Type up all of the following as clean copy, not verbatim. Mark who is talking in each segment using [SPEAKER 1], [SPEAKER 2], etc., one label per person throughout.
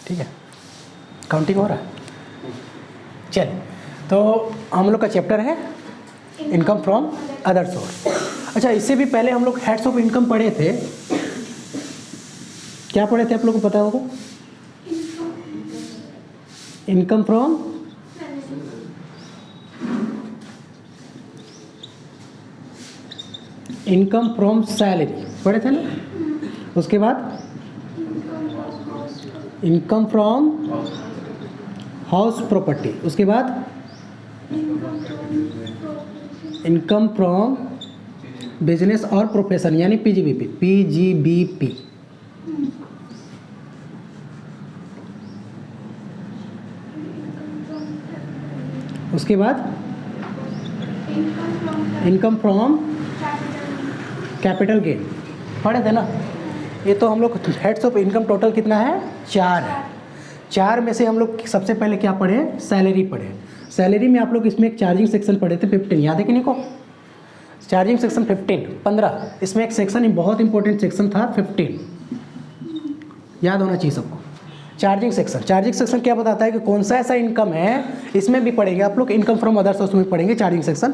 [SPEAKER 1] ठीक है, काउंटिंग हो रहा है। चलिए, तो हम लोग का चैप्टर है इनकम फ्रॉम अदर सोर्स। अच्छा, इससे भी पहले हम लोग हेड्स ऑफ इनकम पढ़े थे। क्या पढ़े थे आप लोगों को पता होगा? इनकम फ्रॉम सैलरी पढ़े थे ना। उसके बाद इनकम फ्रॉम हाउस प्रॉपर्टी, उसके बाद इनकम फ्रॉम बिजनेस और प्रोफेशन यानी पीजीबीपी। उसके बाद इनकम फ्रॉम कैपिटल गेन पढ़े थे ना। ये तो हम लोग हेड्स ऑफ इनकम टोटल कितना है? 4 है। 4 में से हम लोग सबसे पहले क्या पढ़े? सैलरी पढ़े। सैलरी में आप लोग इसमें एक चार्जिंग सेक्शन पढ़े थे 15, याद है कि नहीं को? चार्जिंग सेक्शन 15, इसमें एक सेक्शन बहुत इंपॉर्टेंट सेक्शन था 15, याद होना चाहिए सबको। चार्जिंग सेक्शन क्या बताता है कि कौन सा ऐसा इनकम है, इसमें भी पढ़ेंगे आप लोग। इनकम फ्रॉम अदर सोर्स में पढ़ेंगे चार्जिंग सेक्शन,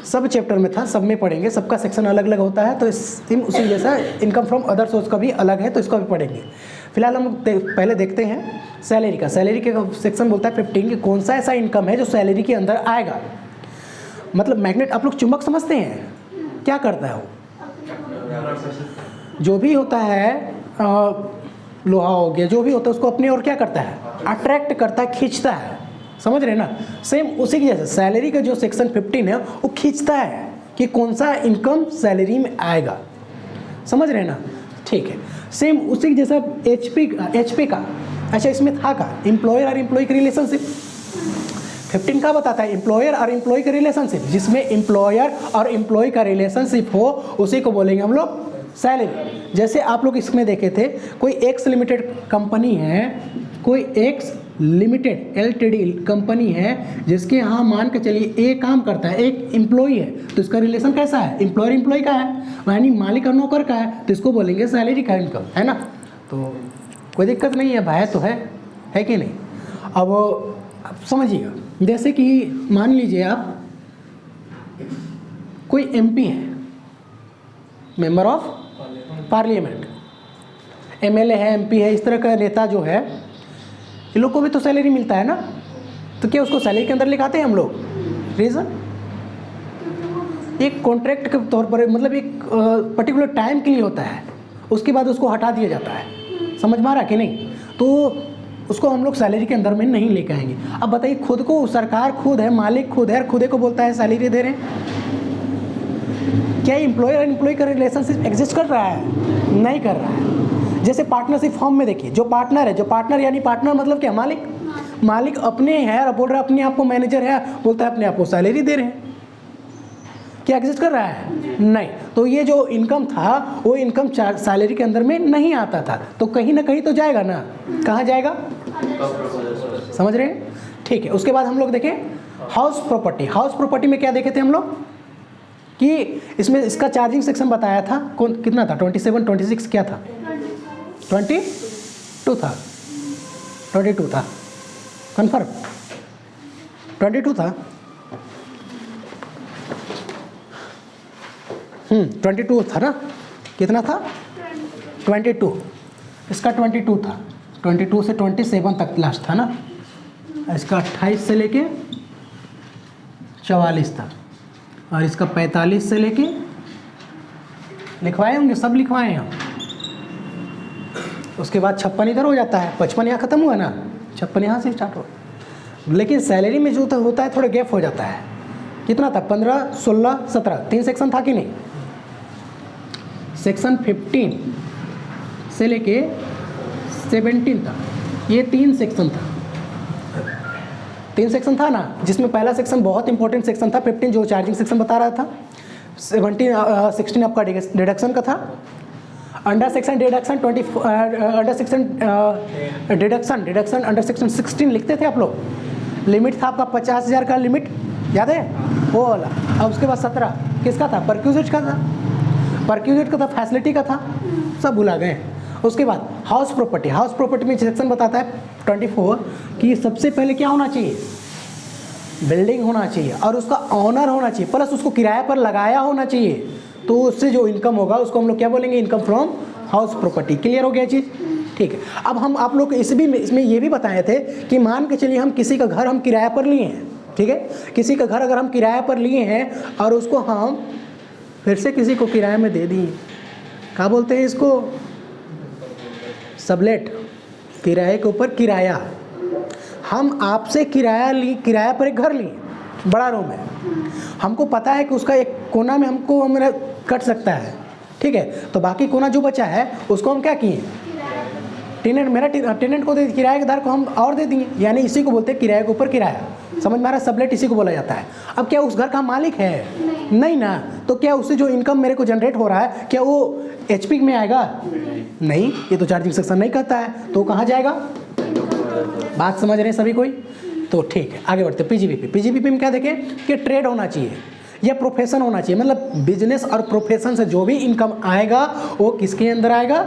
[SPEAKER 1] सब चैप्टर में था, सब में पढ़ेंगे। सबका सेक्शन अलग अलग होता है, तो उसी जैसा इनकम फ्रॉम अदर सोर्स का भी अलग है, तो इसका भी पढ़ेंगे। फिलहाल हम पहले देखते हैं सैलरी का। सैलरी के सेक्शन बोलता है 15 कि कौन सा ऐसा इनकम है जो सैलरी के अंदर आएगा। मतलब मैग्नेट, आप लोग चुंबक समझते हैं? क्या करता है वो? जो भी होता है, लोहा हो गया, जो भी होता है उसको अपनी ओर क्या करता है? अट्रैक्ट करता है, खींचता है। समझ रहे ना? सेम उसी की जैसे सैलरी का जो सेक्शन 15 है वो खींचता है कि कौन सा इनकम सैलरी में आएगा। समझ रहे ना? ठीक है, सेम उसी की जैसा एचपी का। अच्छा, इसमें था का एम्प्लॉयर और एम्प्लॉय की रिलेशनशिप। 15 का बताता है एम्प्लॉयर और एम्प्लॉय का रिलेशनशिप। जिसमें एम्प्लॉयर और एम्प्लॉय का रिलेशनशिप हो उसी को बोलेंगे हम लोग सैलरी। जैसे आप लोग इसमें देखे थे, कोई एक्स लिमिटेड कंपनी है, कोई एक्स लिमिटेड एलटीडी कंपनी है, जिसके यहाँ मान के चलिए ए काम करता है, एक एम्प्लॉय है, तो इसका रिलेशन कैसा है? एम्प्लॉयर एम्प्लॉय का है, यानी मालिक और नौकर का है, तो इसको बोलेंगे सैलरी का इनकम, है ना? तो कोई दिक्कत नहीं है भाई, तो है कि नहीं? अब समझिएगा, जैसे कि मान लीजिए आप कोई एमपी है, मेंबर ऑफ पार्लियामेंट, एमएलए है, एमपी है, इस तरह का नेता जो है, इन लोग को भी तो सैलरी मिलता है ना। तो क्या उसको सैलरी के अंदर लिखाते हैं हम लोग? रीज़न एक कॉन्ट्रैक्ट के तौर पर, मतलब एक पर्टिकुलर टाइम के लिए होता है, उसके बाद उसको हटा दिया जाता है। समझ में आ रहा कि नहीं? तो उसको हम लोग सैलरी के अंदर में नहीं लेके आएंगे। अब बताइए, खुद को सरकार खुद है, मालिक खुद है, खुदे को बोलता है सैलरी दे रहे हैं। क्या एम्प्लॉयर और एम्प्लॉय का रिलेशनशिप एग्जिस्ट कर रहा है? नहीं कर रहा है। जैसे पार्टनरशिप फॉर्म में देखिए, जो पार्टनर यानी पार्टनर मतलब क्या? मालिक अपने है और बोल रहा है अपने आप को मैनेजर है, बोलता है अपने आप को सैलरी दे रहे हैं। क्या एग्जिस्ट कर रहा है? नहीं। तो ये जो इनकम था वो इनकम सैलरी के अंदर में नहीं आता था, तो कहीं ना कहीं तो जाएगा ना। कहाँ जाएगा? समझ रहे हैं? ठीक है। उसके बाद हम लोग देखें हाउस प्रॉपर्टी में क्या देखे थे हम लोग कि इसमें इसका चार्जिंग सेक्शन बताया था। कौन कितना था? 27, 26 क्या था? 22 था। 22 था, कन्फर्म 22 था। 22 था ना? कितना था? 22। इसका 22 था, 22 से 27 तक लास्ट था ना। इसका 28 से लेके 44 था, और इसका 45 से लेके, लिखवाए होंगे, सब लिखवाए हैं हम। उसके बाद 56 इधर हो जाता है, 55 यहाँ ख़त्म हुआ ना, 56 यहाँ से स्टार्ट हो। लेकिन सैलरी में जो होता है थोड़ा गैप हो जाता है। कितना था? 15, 16, 17, 3 सेक्शन था कि नहीं? सेक्शन 15 से लेके 17 तक ये 3 सेक्शन था। 3 सेक्शन था ना, जिसमें पहला सेक्शन बहुत इंपॉर्टेंट सेक्शन था 15, जो चार्जिंग सेक्शन बता रहा था। 16 आपका डिडक्शन का था। Under section deduction under section 16 लिखते थे आप लोग। लिमिट था आपका 50,000 का लिमिट, याद है वो वाला। अब उसके बाद 17 किसका था? परक्यूजिट का था, फैसिलिटी का था, सब भुला गए। उसके बाद हाउस प्रॉपर्टी, हाउस प्रॉपर्टी में सेक्शन बताता है 24 कि सबसे पहले क्या होना चाहिए, बिल्डिंग होना चाहिए और उसका ऑनर होना चाहिए, प्लस उसको किराए पर लगाया होना चाहिए, तो उससे जो इनकम होगा उसको हम लोग क्या बोलेंगे, income from house property. Clear हो गया चीज़? ठीक है। अब हम आप लोग को इसमें ये भी बताए थे कि मान के चलिए हम किसी का घर हम किराए पर लिए हैं, ठीक है, किसी का घर अगर हम किराए पर लिए हैं और उसको हम फिर से किसी को किराए में दे दिए, क्या बोलते हैं इसको, सबलेट, किराए के ऊपर किराया। हम आपसे किराया पर एक घर लिए, बड़ा रूम है, हमको पता है कि उसका एक कोना में हमको हमारा कट सकता है, ठीक है, तो बाकी कोना जो बचा है उसको हम क्या किए, टेनेंट को दे, किराएदार को हम और दे दिए, यानी इसी को बोलते हैं किराए के ऊपर किराया। समझ में आ रहा है? सबलेट इसी को बोला जाता है। अब क्या उस घर का मालिक है? नहीं ना, तो क्या उससे जो इनकम मेरे को जनरेट हो रहा है क्या वो एचपी में आएगा? नहीं, ये तो चार्जिंग सेक्शन नहीं करता है, तो कहाँ जाएगा? बात समझ रहे हैं सभी कोई? तो ठीक है, आगे बढ़ते। पीजीबीपी, पीजीबीपी में क्या देखें कि ट्रेड होना चाहिए या प्रोफेशन होना चाहिए, मतलब बिजनेस और प्रोफेशन से जो भी इनकम आएगा वो किसके अंदर आएगा,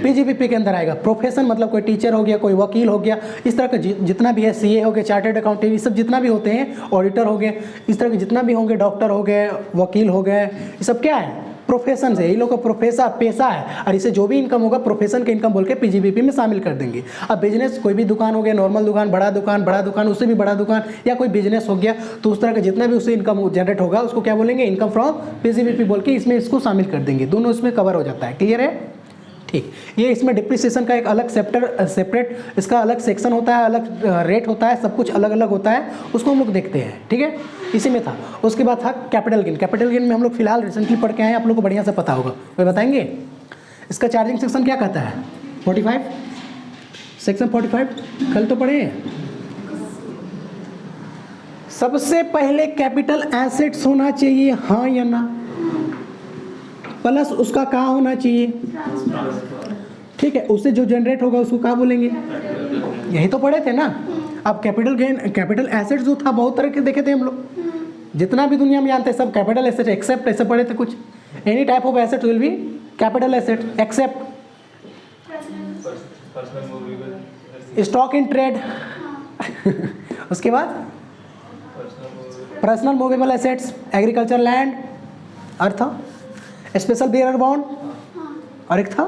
[SPEAKER 1] पीजीबीपी के अंदर आएगा। प्रोफेशन मतलब कोई टीचर हो गया, कोई वकील हो गया, इस तरह का जितना भी है, सीए हो गया, चार्टर्ड अकाउंटेंट, ये सब जितना भी होते हैं, ऑडिटर हो गए, इस तरह के जितना भी होंगे, डॉक्टर हो गए, वकील हो गए, ये सब क्या है, प्रोफेशन से, ये लोग का प्रोफेशन पेशा है, और इससे जो भी इनकम होगा प्रोफेशन के इनकम बोल के पीजीबीपी में शामिल कर देंगे। अब बिजनेस कोई भी दुकान हो गया, नॉर्मल दुकान, बड़ा दुकान, उससे भी बड़ा दुकान, या कोई बिजनेस हो गया, तो उस तरह का जितना भी उससे इनकम जनरेट होगा उसको क्या बोलेंगे, इनकम फ्रॉम पीजीबीपी बोल के इसमें इसको शामिल कर देंगे। दोनों इसमें कवर हो जाता है। क्लियर है? ठीक। ये इसमें डिप्रिसिएशन का एक अलग सेपरेट इसका अलग सेक्शन होता है, अलग रेट होता है, सब कुछ अलग अलग होता है, उसको हम लोग देखते हैं। ठीक है, इसी में था। उसके बाद था कैपिटल गेन। कैपिटल गेन में हम लोग फिलहाल रिसेंटली पढ़ के आए हैं, आप लोग को बढ़िया से पता होगा, कोई बताएंगे इसका चार्जिंग सेक्शन क्या कहता है? 45, सेक्शन 45 कल तो पढ़े हैं। सबसे पहले कैपिटल एसेट्स होना चाहिए, हाँ या ना, प्लस उसका क्या होना चाहिए, ठीक है, उससे जो जनरेट होगा उसको क्या बोलेंगे, यही तो पढ़े थे ना। अब कैपिटल गेन, कैपिटल एसेट जो था बहुत तरह के देखे थे हम लोग, जितना भी दुनिया में जानते हैं सब कैपिटल एसेट, एक्सेप्ट ऐसे पढ़े थे कुछ, any type of asset will be capital asset except stock in trade उसके बाद personal movable assets, agriculture land, और था स्पेशल बियरर बॉन्ड, और एक था,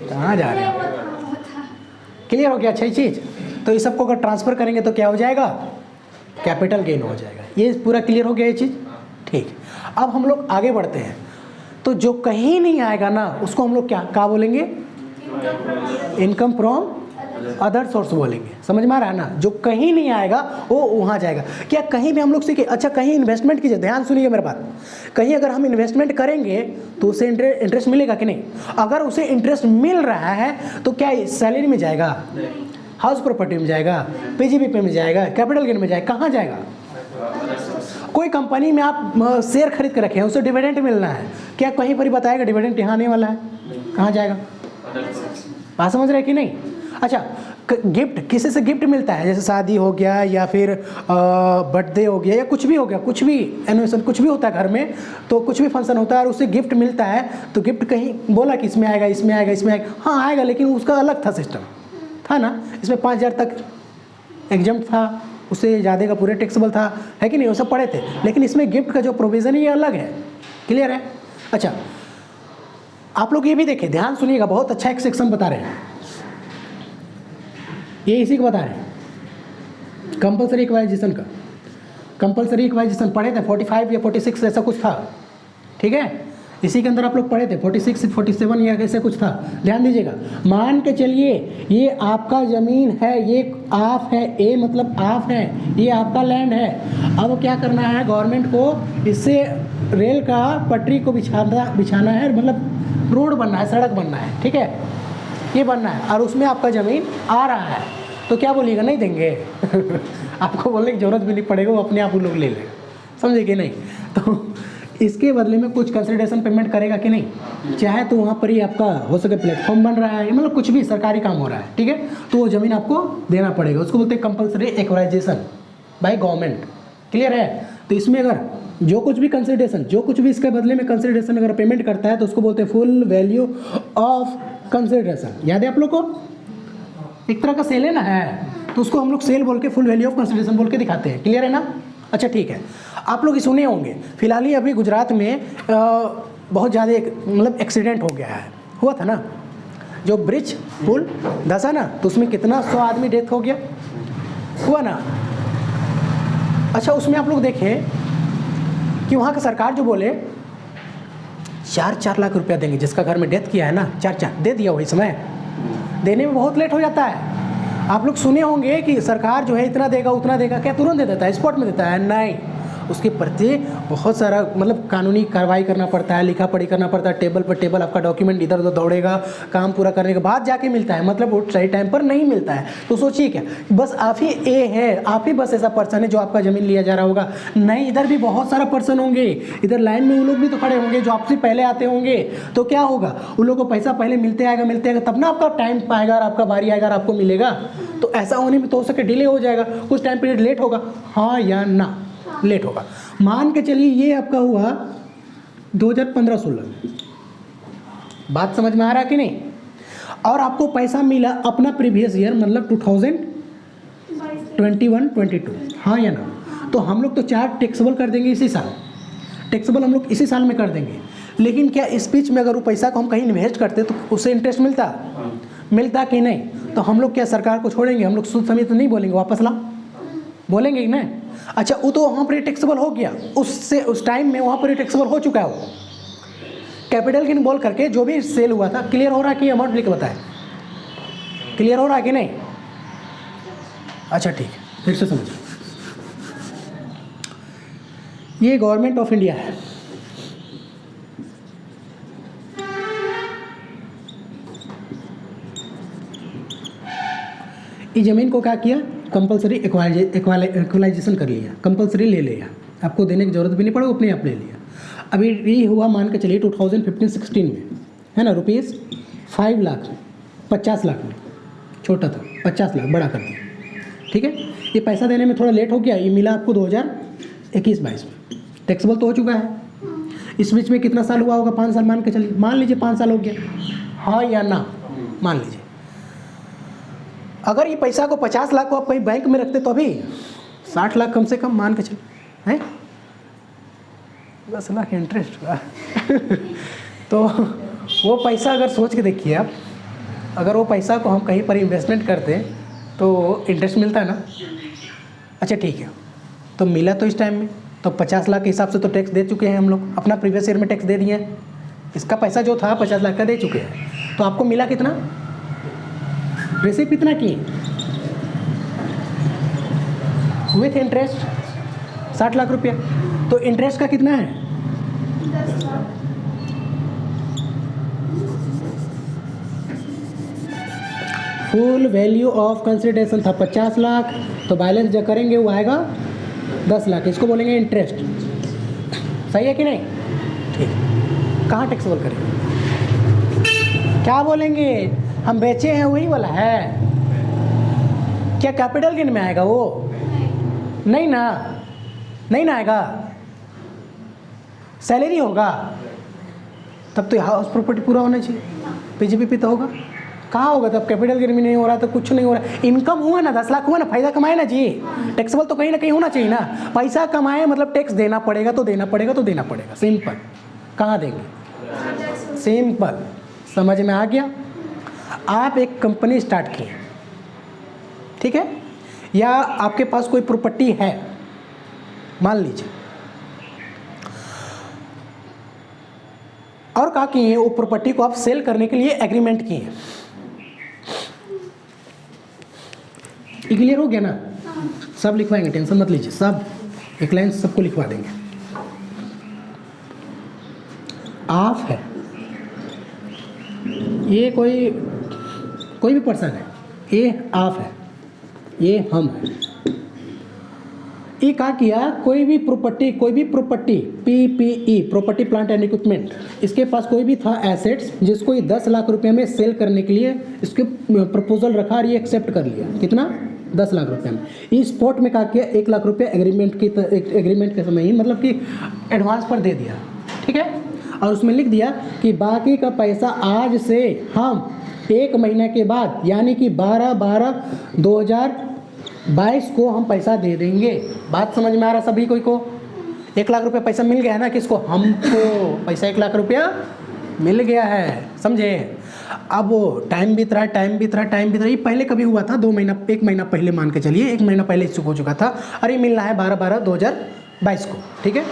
[SPEAKER 1] कहाँ जा रहे हैं? क्लियर हो गया? अच्छी चीज़। तो इस सबको अगर ट्रांसफ़र करेंगे तो क्या हो जाएगा, कैपिटल गेन हो जाएगा। ये पूरा क्लियर हो गया ये चीज़? ठीक। अब हम लोग आगे बढ़ते हैं। तो जो कहीं नहीं आएगा ना उसको हम लोग क्या बोलेंगे, इनकम फ्रॉम अदर सोर्स बोलेंगे। समझ में आ रहा है ना? जो कहीं नहीं आएगा वो वहाँ जाएगा। क्या कहीं भी हम लोग सीखे, अच्छा कहीं इन्वेस्टमेंट कीजिए, ध्यान सुनिए मेरे बात, कहीं अगर हम इन्वेस्टमेंट करेंगे तो उसे इंटरेस्ट मिलेगा कि नहीं? अगर उसे इंटरेस्ट मिल रहा है तो क्या सैलरी में जाएगा, हाउस प्रॉपर्टी में जाएगा, पीजीबीपी में जाएगा, कैपिटल गेन में जाएगा, कहाँ जाएगा? कोई कंपनी में आप शेयर खरीद के रखे हैं, उसे डिविडेंड मिलना है, क्या कहीं पर ही बताएगा डिविडेंड यहाँ आने वाला है? कहाँ जाएगा? बात समझ रहे कि नहीं? अच्छा, गिफ्ट, किसी से गिफ्ट मिलता है, जैसे शादी हो गया या फिर बर्थडे हो गया या कुछ भी हो गया, कुछ भी एनिवर्सरी कुछ भी होता है घर में, तो कुछ भी फंक्शन होता है और उससे गिफ्ट मिलता है, तो गिफ्ट कहीं बोला कि इसमें आएगा, इसमें आएगा, इसमें आएगा, हाँ आएगा, लेकिन उसका अलग था सिस्टम, था ना? इसमें 5,000 तक एग्जाम था, उससे ज़्यादा का पूरे टैक्सेबल था, है कि नहीं? वो सब पढ़े थे, लेकिन इसमें गिफ्ट का जो प्रोविज़न है ये अलग है। क्लियर है? अच्छा, आप लोग ये भी देखें, ध्यान सुनिएगा, बहुत अच्छा एक सेक्शन बता रहे हैं, ये इसी को बता रहे हैं, कंपलसरी इक्वालाइजेशन का। कंपलसरी इक्वालाइजेशन पढ़े थे, 45 या 46 ऐसा कुछ था, ठीक है? इसी के अंदर आप लोग पढ़े थे 46 47 या ऐसे कुछ था। ध्यान दीजिएगा, मान के चलिए ये आपका ज़मीन है, ये आप है, ए मतलब आप है, ये आपका लैंड है। अब क्या करना है, गवर्नमेंट को इससे रेल का पटरी को बिछाना है, मतलब रोड बनना है, सड़क बनना है, ठीक है, ये बनना है, और उसमें आपका ज़मीन आ रहा है, तो क्या बोलिएगा, नहीं देंगे आपको बोलने की जरूरत भी नहीं पड़ेगा, वो अपने आप वो लोग ले लेगा। समझे कि नहीं? तो इसके बदले में कुछ कंसिडरेशन पेमेंट करेगा कि नहीं? चाहे तो वहाँ पर ही आपका हो सके प्लेटफॉर्म बन रहा है, मतलब कुछ भी सरकारी काम हो रहा है, ठीक है, तो वो ज़मीन आपको देना पड़ेगा, उसको बोलते हैं compulsory acquisition by government. Clear है? तो इसमें अगर जो कुछ भी कंसिडरेशन, जो कुछ भी इसके बदले में कंसिडरेशन अगर पेमेंट करता है तो उसको बोलते हैं फुल वैल्यू ऑफ कंसिडरेशन। याद है आप लोग को? एक तरह का सेल है ना, है, तो उसको हम लोग सेल बोल के फुल वैल्यू ऑफ कंसिडरेशन बोल के दिखाते हैं। क्लियर है ना? अच्छा ठीक है, आप लोग सुने होंगे फिलहाल ही अभी गुजरात में बहुत ज़्यादा मतलब एक्सीडेंट हो गया है, हुआ था ना, जो ब्रिज पुल धंसा ना, तो उसमें कितना 100 आदमी डेथ हो गया, हुआ ना। अच्छा उसमें आप लोग देखें कि वहाँ का सरकार जो बोले 4-4 लाख रुपया देंगे, जिसका घर में डेथ किया है ना, 4-4 दे दिया वही समय, देने में बहुत लेट हो जाता है। आप लोग सुने होंगे कि सरकार जो है इतना देगा उतना देगा, क्या तुरंत दे देता है, स्पॉट में देता है? नहीं, उसके प्रति बहुत सारा मतलब कानूनी कार्रवाई करना पड़ता है, लिखा पढ़ी करना पड़ता है, टेबल पर टेबल आपका डॉक्यूमेंट इधर उधर दौड़ेगा, काम पूरा करने के बाद जाके मिलता है, मतलब वो सही टाइम पर नहीं मिलता है। तो सोचिए क्या, बस आप ही ए है, आप ही बस ऐसा पर्सन है जो आपका ज़मीन लिया जा रहा होगा? नहीं, इधर भी बहुत सारा पर्सन होंगे, इधर लाइन में वो लोग भी तो खड़े होंगे जो आपसे पहले आते होंगे। तो क्या होगा, उन लोगों को पैसा पहले मिलते आएगा तब ना आपका टाइम आएगा और आपका बारी आएगा और आपको मिलेगा। तो ऐसा होने में तो हो सके डिले हो जाएगा, कुछ टाइम पीरियड लेट होगा, हाँ या ना? लेट होगा। मान के चलिए ये आपका हुआ 2015-16 में, बात समझ में आ रहा कि नहीं? और आपको पैसा मिला अपना प्रीवियस ईयर, मतलब 2021-22, हाँ या ना? तो हम लोग तो चार्ज टैक्सेबल कर देंगे इसी साल, टैक्सेबल हम लोग इसी साल में कर देंगे। लेकिन क्या इस बीच में अगर वो पैसा को हम कहीं इन्वेस्ट करते तो उससे इंटरेस्ट मिलता कि नहीं? तो हम लोग क्या सरकार को छोड़ेंगे? हम लोग सूद समेत तो नहीं बोलेंगे वापस ला, बोलेंगे कि नहीं? अच्छा वो तो वहाँ पर टैक्सेबल हो गया, उससे उस टाइम में वहाँ पर टैक्सेबल हो चुका है वो, कैपिटल गेन बोल करके जो भी सेल हुआ था। क्लियर हो रहा है कि अमाउंट लिख के बताए? क्लियर हो रहा है कि नहीं? अच्छा ठीक है, फिर से समझो। ये गवर्नमेंट ऑफ इंडिया है, इस जमीन को क्या किया, कंपलसरी इक्वलाइजेशन कर लिया, कंपलसरी ले लिया, आपको देने की जरूरत भी नहीं पड़ा, अपने आप ले लिया। अभी ये हुआ मान के चलिए 2015-16 में, है ना, रुपीज़ 5 लाख 50 लाख में, छोटा था 50 लाख बड़ा कर दिया, ठीक है। ये पैसा देने में थोड़ा लेट हो गया, ये मिला आपको 2021-22 में, टैक्सेबल तो हो चुका है। इस बीच में कितना साल हुआ होगा? 5 साल मान के चलिए, मान लीजिए 5 साल हो गया, हाँ या ना? मान लीजिए अगर ये पैसा को 50 लाख को आप कहीं बैंक में रखते तो अभी 60 लाख कम से कम मान के चलिए, हैं 10 लाख इंटरेस्ट हुआ तो वो पैसा अगर सोच के देखिए आप, अगर वो पैसा को हम कहीं पर इन्वेस्टमेंट करते तो इंटरेस्ट मिलता है ना। अच्छा ठीक है, तो मिला तो इस टाइम में तो 50 लाख के हिसाब से तो टैक्स दे चुके हैं हम लोग, अपना प्रीवियस ईयर में टैक्स दे दिए हैं, इसका पैसा जो था 50 लाख का दे चुके हैं, तो आपको मिला कितना? रिसीव कितना किए विथ इंटरेस्ट? 60 लाख रुपया। तो इंटरेस्ट का कितना है?
[SPEAKER 2] 10 lakh.
[SPEAKER 1] Full value of consideration था 50 लाख, तो बैलेंस जो करेंगे वो आएगा 10 लाख, इसको बोलेंगे इंटरेस्ट। सही है कि नहीं? ठीक, कहाँ टैक्सेबल करेंगे? क्या बोलेंगे? हम बेचे हैं वही वाला है, क्या कैपिटल गेन में आएगा वो? नहीं ना, नहीं ना आएगा, सैलरी होगा तब तो हाउस प्रॉपर्टी पूरा होना चाहिए, पीजीपीपी तो होगा, कहाँ होगा तब? कैपिटल गेन में नहीं हो रहा तो कुछ नहीं हो रहा। इनकम हुआ ना, 10 लाख हुआ ना, फायदा कमाए ना जी, टैक्सेबल तो कहीं ना कहीं होना चाहिए ना। पैसा कमाए मतलब टैक्स देना पड़ेगा तो देना पड़ेगा तो देना पड़ेगा, सिंपल। कहाँ देंगे? सिंपल, समझ में आ गया? आप एक कंपनी स्टार्ट किए, ठीक है, या आपके पास कोई प्रॉपर्टी है मान लीजिए, और क्या किए वो प्रॉपर्टी को आप सेल करने के लिए एग्रीमेंट किए, क्लियर हो गया ना? सब लिखवाएंगे, टेंशन मत लीजिए, सब एक लाइन सबको लिखवा देंगे। आप है, ये कोई भी पर्सन है, ये आप है, ये हम है। ये क्या किया, कोई भी property PPE, property plant and equipment, इसके पास कोई भी था एसेट्स जिसको ये 10 लाख रुपए में सेल करने के लिए इसके प्रपोजल रखा और ये एक्सेप्ट कर लिया। कितना? 10 लाख रुपए में। इस स्पॉट में क्या किया, 1 लाख रुपए एग्रीमेंट के समय ही मतलब कि एडवांस पर दे दिया, ठीक है। और उसमें लिख दिया कि बाकी का पैसा आज से हम 1 महीने के बाद यानी कि 12/12/2022 को हम पैसा दे देंगे। बात समझ में आ रहा सभी कोई को? 1 लाख रुपए पैसा मिल गया है ना, किसको? हमको पैसा 1 लाख रुपया मिल गया है, समझे। अब टाइम बीत रहा है, टाइम बीत रहा है, टाइम बीत रहा है। ये पहले कभी हुआ था 2 महीना, 1 महीना पहले मान के चलिए, 1 महीना पहले इसको हो चुका था। अरे मिलना है 12/12/2022 को, ठीक है।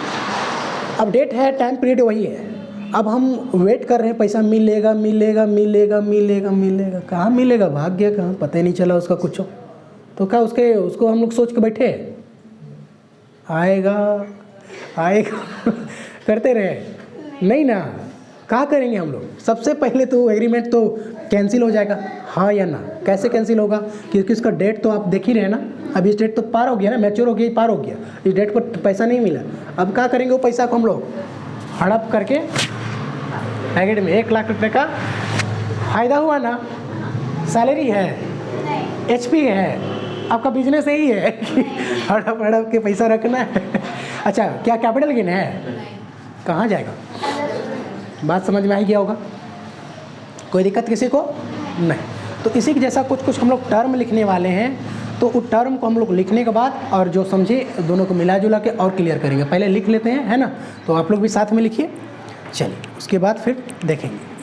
[SPEAKER 1] अब डेट है, टाइम पीरियड वही है। अब हम वेट कर रहे हैं, पैसा मिलेगा मिलेगा मिलेगा मिलेगा मिलेगा, कहाँ मिलेगा, भाग गया कहाँ, पता ही नहीं चला उसका कुछ। तो क्या उसको हम लोग सोच के बैठे आएगा आएगा करते रहे, नहीं ना। क्या करेंगे हम लोग? सबसे पहले तो एग्रीमेंट तो कैंसिल हो जाएगा, हाँ या ना। कैसे कैंसिल होगा? क्योंकि उसका डेट तो आप देख ही रहे हैं ना, अब इस डेट तो पार हो गया ना, मैच्योर हो गया, पार हो गया, इस डेट पर पैसा नहीं मिला। अब क्या करेंगे वो पैसा को हम लोग हड़प करके पैकेट में 1 लाख रुपए का फ़ायदा हुआ ना, सैलरी है, HP है, आपका बिजनेस यही है कि हड़प हड़प के पैसा रखना है। अच्छा, क्या कैपिटल गेन है? कहाँ जाएगा? बात समझ में आ ही गया होगा, कोई दिक्कत किसी को नहीं। तो इसी के जैसा कुछ हम लोग टर्म लिखने वाले हैं, तो उस टर्म को हम लोग लिखने के बाद और जो समझे दोनों को मिला जुला के और क्लियर करेंगे। पहले लिख लेते हैं, है ना, तो आप लोग भी साथ में लिखिए, चलिए उसके बाद फिर देखेंगे।